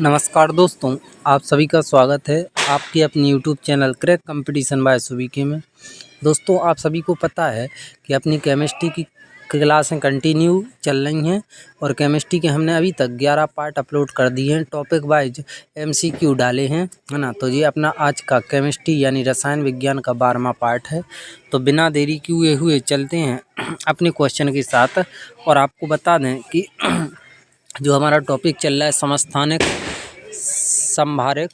नमस्कार दोस्तों, आप सभी का स्वागत है आपके अपने YouTube channel crack competition by सुवीके में। दोस्तों, आप सभी को पता है कि अपनी केमिस्ट्री की क्लासें कंटिन्यू चल रही हैं और केमिस्ट्री के हमने अभी तक 11 पार्ट अपलोड कर दिए हैं। टॉपिक वाइज एमसीक्यू डाले हैं, है ना। तो ये अपना आज का केमिस्ट्री यानी रसायन विज्ञान का 12वां पार्ट है। तो बिना देरी किए हुए चलते हैं अपने क्वेश्चन के साथ। और आपको बता दें कि जो हमारा टॉपिक चल रहा है समस्थानिक, समभारिक,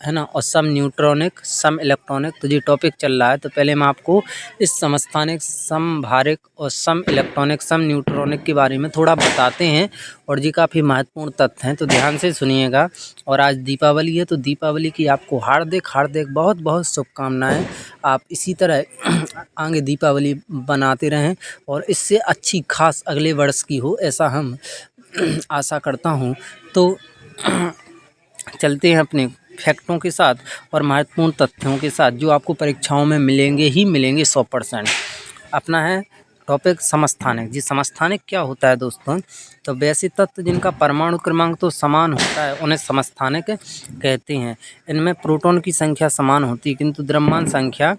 है ना, और सम न्यूट्रॉनिक, सम इलेक्ट्रॉनिक। तो ये टॉपिक चल रहा है। तो पहले मैं आपको इस समस्थानिक, समभारिक और सम इलेक्ट्रॉनिक, सम न्यूट्रॉनिक के बारे में थोड़ा बताते हैं और ये काफ़ी महत्वपूर्ण तथ्य हैं, तो ध्यान से सुनिएगा। और आज दीपावली है, तो दीपावली की आपको हार्दिक हार्दिक बहुत बहुत शुभकामनाएं। आप इसी तरह आगे दीपावली बनाते रहें और इससे अच्छी खास अगले वर्ष की हो, ऐसा हम आशा करता हूँ। तो चलते हैं अपने फैक्टों के साथ और महत्वपूर्ण तथ्यों के साथ जो आपको परीक्षाओं में मिलेंगे ही मिलेंगे 100%। अपना है टॉपिक समस्थानिक। जी, समस्थानिक क्या होता है दोस्तों? तो वैसे तत्व जिनका परमाणु क्रमांक तो समान होता है उन्हें समस्थानिक कहते हैं। इनमें प्रोटॉन की संख्या समान होती है किंतु द्रव्यमान संख्या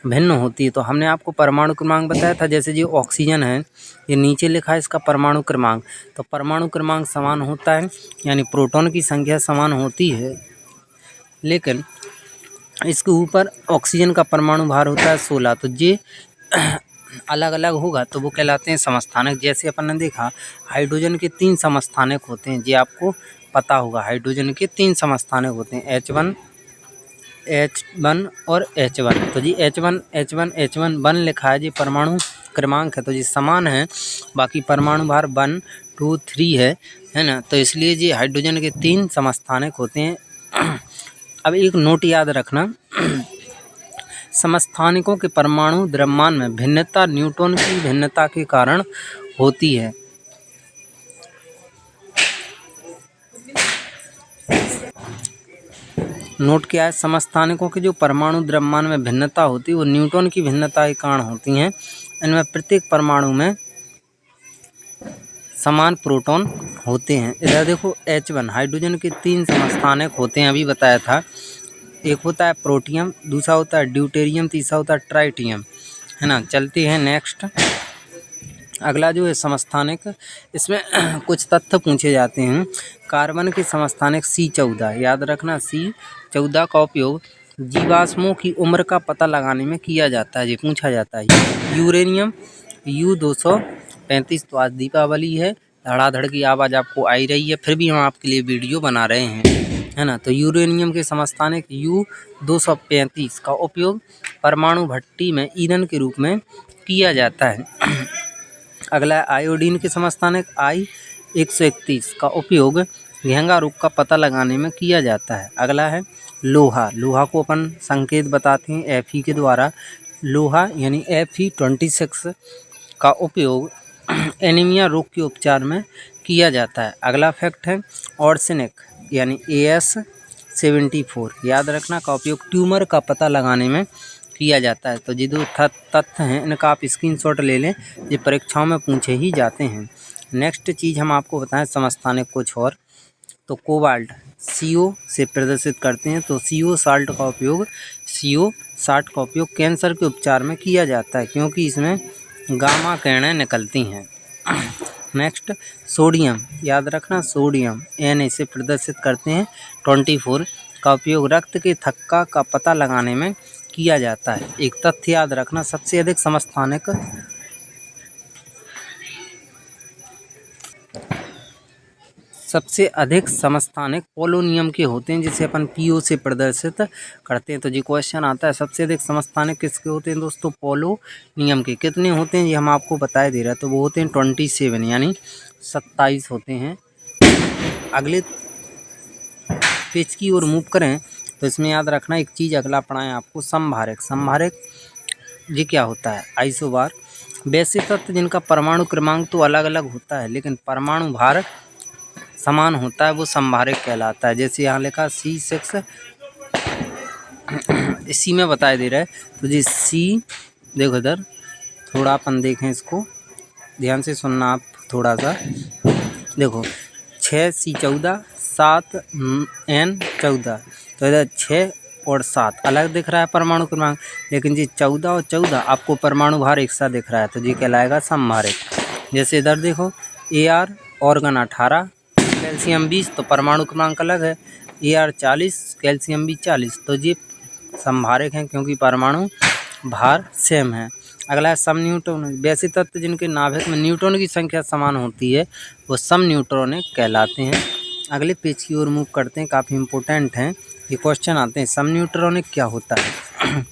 भिन्न होती है। तो हमने आपको परमाणु क्रमांक बताया था, जैसे जो ऑक्सीजन है ये नीचे लिखा है इसका परमाणु क्रमांक, तो परमाणु क्रमांक समान होता है यानी प्रोटॉन की संख्या समान होती है, लेकिन इसके ऊपर ऑक्सीजन का परमाणु भार होता है 16। तो ये अलग अलग होगा तो वो कहलाते हैं समस्थानिक। जैसे अपन ने देखा हाइड्रोजन के 3 समस्थानिक होते हैं, ये आपको पता होगा। हाइड्रोजन के 3 समस्थानिक होते हैं, H1 और H1। तो जी H1 लिखा है, जी परमाणु क्रमांक है तो जी समान है, बाकी परमाणु भार 1 2 3 है ना। तो इसलिए जी हाइड्रोजन के 3 समस्थानिक होते हैं। अब एक नोट याद रखना, समस्थानिकों के परमाणु द्रव्यमान में भिन्नता न्यूट्रॉन की भिन्नता के कारण होती है। नोट क्या है, समस्थानिकों के जो परमाणु द्रव्यमान में भिन्नता होती है वो न्यूट्रॉन की भिन्नता के कारण होती हैं। इनमें प्रत्येक परमाणु में समान प्रोटॉन होते हैं। इधर देखो H1 हाइड्रोजन के 3 समस्थानिक होते हैं, अभी बताया था। एक होता है प्रोटियम, दूसरा होता है ड्यूटेरियम, तीसरा होता है ट्राइटियम, है ना। चलते हैं नेक्स्ट। अगला जो है समस्थानिक, इसमें कुछ तथ्य पूछे जाते हैं। कार्बन के समस्थानिक C14, याद रखना C14 का उपयोग जीवाश्मों की उम्र का पता लगाने में किया जाता है, ये पूछा जाता है। यूरेनियम U235, तो आज दीपावली है, धड़ाधड़ की आवाज़ आपको आई रही है, फिर भी हम आपके लिए वीडियो बना रहे हैं, है ना। तो यूरेनियम के समस्थानिक U235 का उपयोग परमाणु भट्टी में ईंधन के रूप में किया जाता है। अगला है आयोडीन के समस्थानिक I131 का उपयोग घेंगा रोग का पता लगाने में किया जाता है। अगला है लोहा को अपन संकेत बताते हैं Fe के द्वारा। लोहा यानी Fe26 का उपयोग एनीमिया रोग के उपचार में किया जाता है। अगला फैक्ट है आर्सेनिक यानी As74, याद रखना, का उपयोग ट्यूमर का पता लगाने में किया जाता है। तो ये दो तथ्य हैं, इनका आप स्क्रीनशॉट ले लें, ये परीक्षाओं में पूछे ही जाते हैं। नेक्स्ट चीज़ हम आपको बताएं समस्थानिक कुछ और, तो कोबाल्ट CO से प्रदर्शित करते हैं। तो CO साल्ट का उपयोग कैंसर के उपचार में किया जाता है क्योंकि इसमें गामा किरणें निकलती हैं। नेक्स्ट सोडियम, याद रखना, सोडियम Na से प्रदर्शित करते हैं। 24 का उपयोग रक्त के थक्का का पता लगाने में किया जाता है। एक तथ्य याद रखना, सबसे अधिक समस्थानिक पोलोनियम के होते हैं, जिसे अपन PO से प्रदर्शित करते हैं। तो जी क्वेश्चन आता है सबसे अधिक समस्थानिक किसके होते हैं दोस्तों? पोलोनियम के। कितने होते हैं ये हम आपको बताए दे रहा है, तो वो होते हैं 27 यानी 27 होते हैं। अगले पेज की ओर मूव करें तो इसमें याद रखना एक चीज़ अगला पढ़ाएं आपको, समभारिक ये क्या होता है? आइसोबार। वैसे तत्व जिनका परमाणु क्रमांक तो अलग अलग होता है लेकिन परमाणु भार समान होता है वो समभारिक कहलाता है। जैसे यहाँ लिखा C6, इसी में बताया दे रहा है। तो जी C, देखो इधर थोड़ा अपन देखें, इसको ध्यान से सुनना आप थोड़ा सा। देखो 6 C14 7 N 14, तो इधर 6 और 7 अलग दिख रहा है परमाणु क्रमांक, लेकिन जी 14 और 14 आपको परमाणु भार एक साथ दिख रहा है, तो ये कहलाएगा समभारित। जैसे इधर देखो Ar ऑर्गन 18, कैल्शियम 20, तो परमाणु क्रमांक अलग है। Ar 40, कैल्शियम भी 40, तो ये समभारिक हैं क्योंकि परमाणु भार सेम है। अगला है सम न्यूट्रॉनिक। वैसे तत्व जिनके नाभिक में न्यूट्रॉन की संख्या समान होती है वो सम न्यूट्रॉनिक कहलाते हैं। अगले पेज की ओर मूव करते हैं, काफ़ी इंपॉर्टेंट हैं ये क्वेश्चन आते हैं। सम न्यूट्रॉनिक क्या होता है?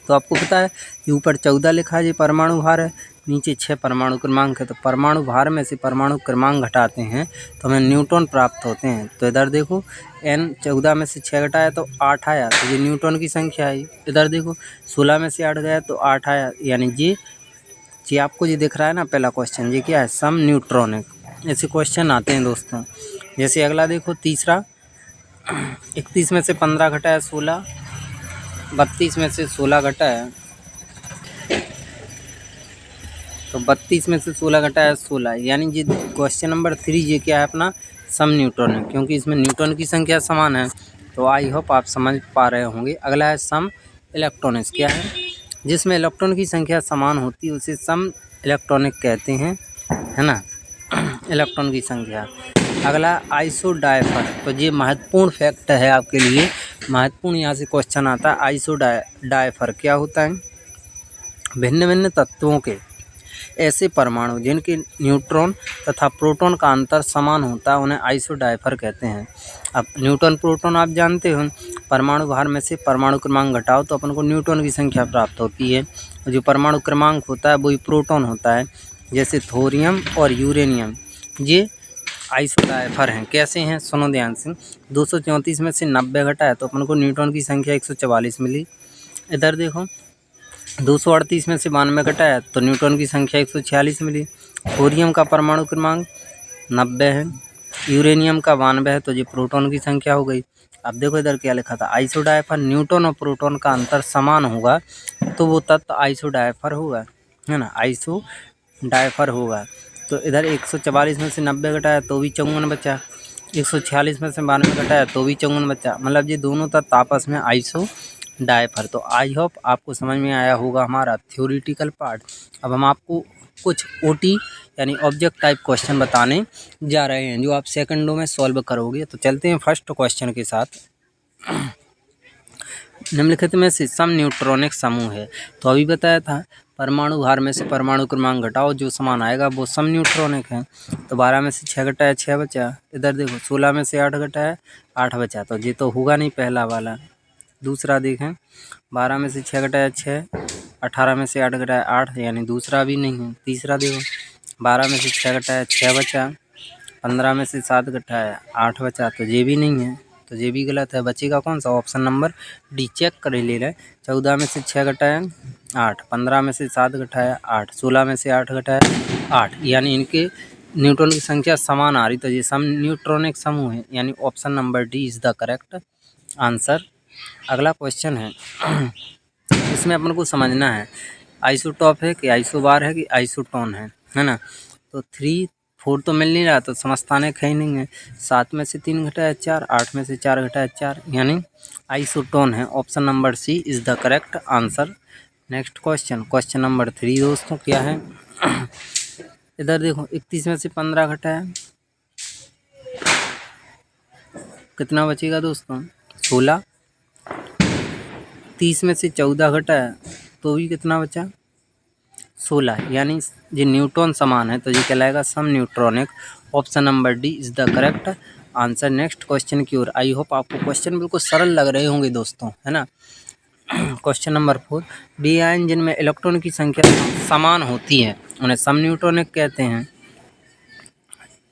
तो आपको पता है कि ऊपर 14 लिखा है, ये परमाणु भार है, नीचे 6 परमाणु क्रमांक है, तो परमाणु भार में से परमाणु क्रमांक घटाते हैं तो हमें न्यूट्रॉन प्राप्त होते हैं। तो इधर देखो N 14 में से 6 घटाया तो 8 आया, तो ये न्यूट्रॉन की संख्या है। इधर देखो 16 में से 8 गया तो 8 आया, यानी ये आपको ये दिख रहा है ना पहला क्वेश्चन, ये क्या है? सम न्यूट्रॉनिक। ऐसे क्वेश्चन आते हैं दोस्तों। जैसे अगला देखो तीसरा, 31 में से 15 घटाया 16, 32 में से 16 घटाया, तो 32 में से 16 घटाया 16, यानी ये क्वेश्चन नंबर 3 ये क्या है अपना? सम न्यूट्रॉन है, क्योंकि इसमें न्यूट्रॉन की संख्या समान है। तो आई होप आप समझ पा रहे होंगे। अगला है सम इलेक्ट्रॉनिक्स। क्या है? जिसमें इलेक्ट्रॉन की संख्या समान होती है उसे सम इलेक्ट्रॉनिक कहते हैं, है ना, इलेक्ट्रॉन की संख्या। अगला आइसोडायफर, तो ये महत्वपूर्ण फैक्ट है आपके लिए, महत्वपूर्ण यहाँ से क्वेश्चन आता है। आइसोडायफर क्या होता है? भिन्न भिन्न तत्वों के ऐसे परमाणु जिनके न्यूट्रॉन तथा प्रोटॉन का अंतर समान होता है उन्हें आइसोडायफर कहते हैं। अब न्यूट्रॉन प्रोटॉन आप जानते हो, परमाणु भार में से परमाणु क्रमांक घटाओ तो अपन को न्यूट्रॉन की संख्या प्राप्त होती है। जो परमाणु क्रमांक होता है वही प्रोटॉन होता है। जैसे थोरियम और यूरेनियम ये आइसोडायफर हैं। कैसे हैं? सुनो ध्यान से। 234 में से 90 घटाया तो अपन को न्यूट्रॉन की संख्या 144 मिली। इधर देखो 238 में से 92 घटाया तो न्यूट्रॉन की संख्या 146 मिली। थोरियम का परमाणु क्रमांक 90 है, यूरेनियम का 92 है, तो ये प्रोटॉन की संख्या हो गई। अब देखो इधर क्या लिखा था? आइसोडायफर न्यूट्रॉन और प्रोटॉन का अंतर समान होगा तो वो तत्व आइसोडायफर होगा, है ना, आइसोडायफर होगा। तो इधर 144 में से 90 घटाया तो भी 54 बचा, 146 में से 92 घटाया तो भी 54 बचा, मतलब ये दोनों तत्व आपस में आइसोडायफर। तो आई होप आपको समझ में आया होगा हमारा थ्योरेटिकल पार्ट। अब हम आपको कुछ ओटी यानी ऑब्जेक्ट टाइप क्वेश्चन बताने जा रहे हैं जो आप सेकंडों में सॉल्व करोगे। तो चलते हैं फर्स्ट क्वेश्चन के साथ। निम्नलिखित में से सम न्यूट्रॉनिक समूह है। तो अभी बताया था परमाणु भार में से परमाणु क्रमांक घटाओ जो समान आएगा वो सम न्यूट्रॉनिक है। तो 12 में से 6 घटाया 6 बचा। इधर देखो 16 में से 8 घटाया 8 बचा, तो ये तो होगा नहीं पहला वाला। दूसरा देखें 12 में से 6 घटाया 6, 18 में से 8 घटाया 8, यानी दूसरा भी नहीं है। तीसरा देखो 12 में से 6 घटाया 6 बचा, 15 में से 7 घटाया 8 बचा, तो ये भी नहीं है, तो ये भी गलत है। बचेगा कौन सा? ऑप्शन नंबर डी चेक कर ले रहे। 14 में से 6 घटाया 8, 15 में से 7 घटाया 8, 16 में से 8 घटाया 8, यानी इनके न्यूट्रॉन की संख्या समान आ रही, तो ये सम न्यूट्रॉनिक समूह है, यानी option number D is the correct answer. अगला क्वेश्चन है इसमें अपन को समझना है आइसोटॉप है कि आइसोबार है कि आइसोटोन है ना। तो 3 4 तो मिल नहीं रहा, तो समस्थानिक है ही नहीं है। 7 में से 3 घटाया 4, 8 में से 4 घटाया 4, यानी आइसोटोन है। Option number C is the correct answer. Next question, question number 3 दोस्तों क्या है? इधर देखो 31 में से 15 घटाया, कितना बचेगा दोस्तों? 16। 30 में से 14 घटाया तो भी कितना बचा? 16, यानी ये न्यूट्रॉन समान है, तो ये कहलाएगा सम neutronic. Option number D is the correct answer. Next question की ओर। आई होप आपको क्वेश्चन बिल्कुल सरल लग रहे होंगे दोस्तों, है ना। क्वेश्चन नंबर 4, बी आयन जिनमें इलेक्ट्रॉन की संख्या समान होती है उन्हें सम न्यूट्रॉनिक कहते हैं।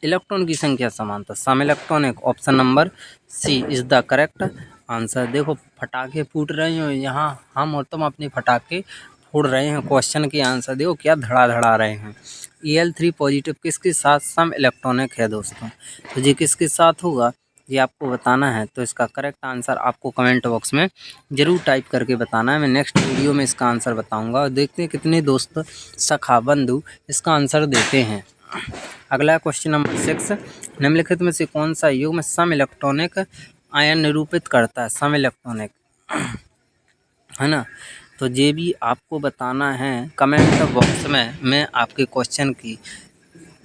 इलेक्ट्रॉन की संख्या समान, तो सम electronic. Option number C is the correct answer. देखो फटाके फूट रहे हैं यहाँ, हम और तुम अपने फटाके फोड़ रहे हैं। क्वेश्चन की आंसर देखो क्या धड़ा रहे हैं। Al3 पॉजिटिव किसके साथ सम इलेक्ट्रॉनिक है दोस्तों? तो ये किसके साथ होगा ये आपको बताना है। तो इसका करेक्ट आंसर आपको कमेंट बॉक्स में ज़रूर टाइप करके बताना है। मैं नेक्स्ट वीडियो में इसका आंसर बताऊंगा और देखते हैं कितने दोस्त सखा बंधु इसका आंसर देते हैं। अगला क्वेश्चन नंबर 6, निम्नलिखित में से कौन सा युग्म सम इलेक्ट्रॉनिक आयन निरूपित करता है? सम इलेक्ट्रॉनिक, है ना। तो ये भी आपको बताना है कमेंट बॉक्स में, मैं आपके क्वेश्चन की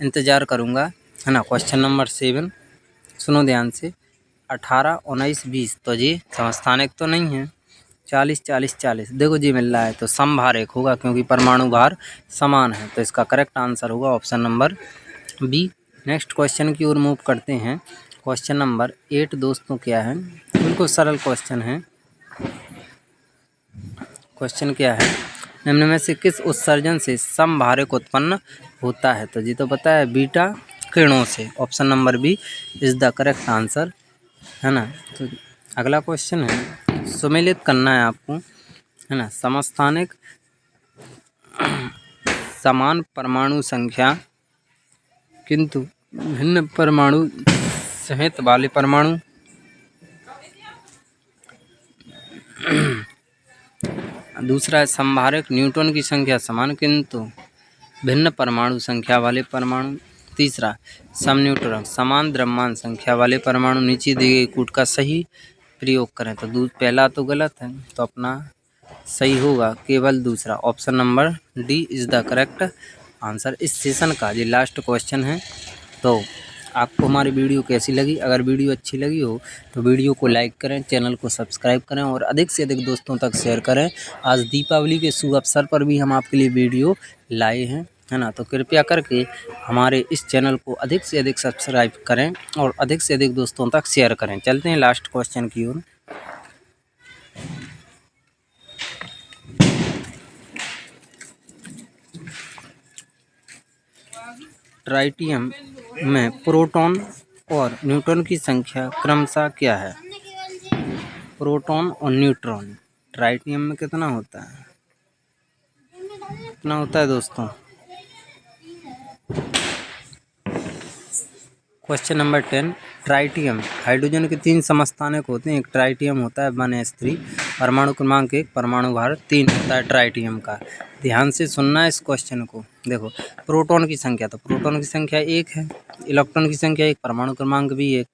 इंतज़ार करूँगा, है ना। क्वेश्चन नंबर 7 सुनो ध्यान से, 18, 19, 20, तो ये समस्थानिक तो नहीं है। 40, 40, 40, देखो जी मिल रहा है, तो समभारिक होगा क्योंकि परमाणु भार समान है, तो इसका करेक्ट आंसर होगा option number B. Next question की ओर मूव करते हैं। क्वेश्चन नंबर 8 दोस्तों क्या है, बिल्कुल सरल क्वेश्चन है। क्वेश्चन क्या है, निम्न में से किस उत्सर्जन से समभारिक उत्पन्न होता है? तो जी तो पता है, बीटा किरणों से, option number B is the correct answer, है ना। तो अगला क्वेश्चन है, सुमेलित करना है आपको, है ना। समस्थानिक समान परमाणु संख्या किंतु भिन्न परमाणु सहित वाले परमाणु, दूसरा है समभारिक न्यूट्रॉन की संख्या समान किंतु भिन्न परमाणु संख्या वाले परमाणु, तीसरा समन्यूट्रॉन समान द्रव्यमान संख्या वाले परमाणु। नीचे दिए गए कूट का सही प्रयोग करें, तो पहला तो गलत है, तो अपना सही होगा केवल दूसरा, option number D is the correct answer. इस सेशन का ये लास्ट क्वेश्चन है। तो आपको हमारी वीडियो कैसी लगी? अगर वीडियो अच्छी लगी हो तो वीडियो को लाइक करें, चैनल को सब्सक्राइब करें और अधिक से अधिक दोस्तों तक शेयर करें। आज दीपावली के शुभ अवसर पर भी हम आपके लिए वीडियो लाए हैं, है ना। तो कृपया करके हमारे इस चैनल को अधिक से अधिक सब्सक्राइब करें और अधिक से अधिक दोस्तों तक शेयर करें। चलते हैं लास्ट क्वेश्चन की ओर। ट्राइटियम में प्रोटॉन और न्यूट्रॉन की संख्या क्रमशः क्या है? प्रोटॉन और न्यूट्रॉन ट्राइटियम में कितना होता है? कितना होता है दोस्तों? क्वेश्चन नंबर 10, ट्राइटियम हाइड्रोजन के 3 समस्थानिक होते हैं। एक ट्राइटियम होता है 1s3, परमाणु क्रमांक 1, परमाणु भार 3 होता है ट्राइटियम का। ध्यान से सुनना है इस क्वेश्चन को। देखो प्रोटॉन की संख्या, तो प्रोटॉन की संख्या 1 है, इलेक्ट्रॉन की संख्या 1, परमाणु क्रमांक भी 1,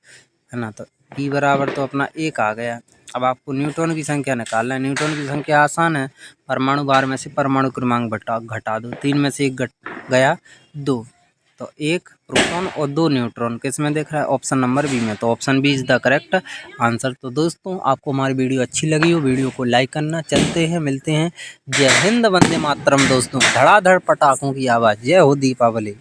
है ना। तो E बराबर तो अपना 1 आ गया। अब आपको न्यूट्रॉन की संख्या निकालना है। न्यूट्रॉन की संख्या आसान है, परमाणु भार में से परमाणु क्रमांक घटा दो, 3 में से 1 गया 2, तो 1 प्रोटॉन और 2 न्यूट्रॉन किस में देख रहा है? ऑप्शन नंबर बी में, तो option B is the correct answer. तो दोस्तों आपको हमारी वीडियो अच्छी लगी हो, वीडियो को लाइक करना। चलते हैं, मिलते हैं। जय हिंद, वंदे मातरम दोस्तों। धड़ाधड़ पटाखों की आवाज़, जय हो दीपावली।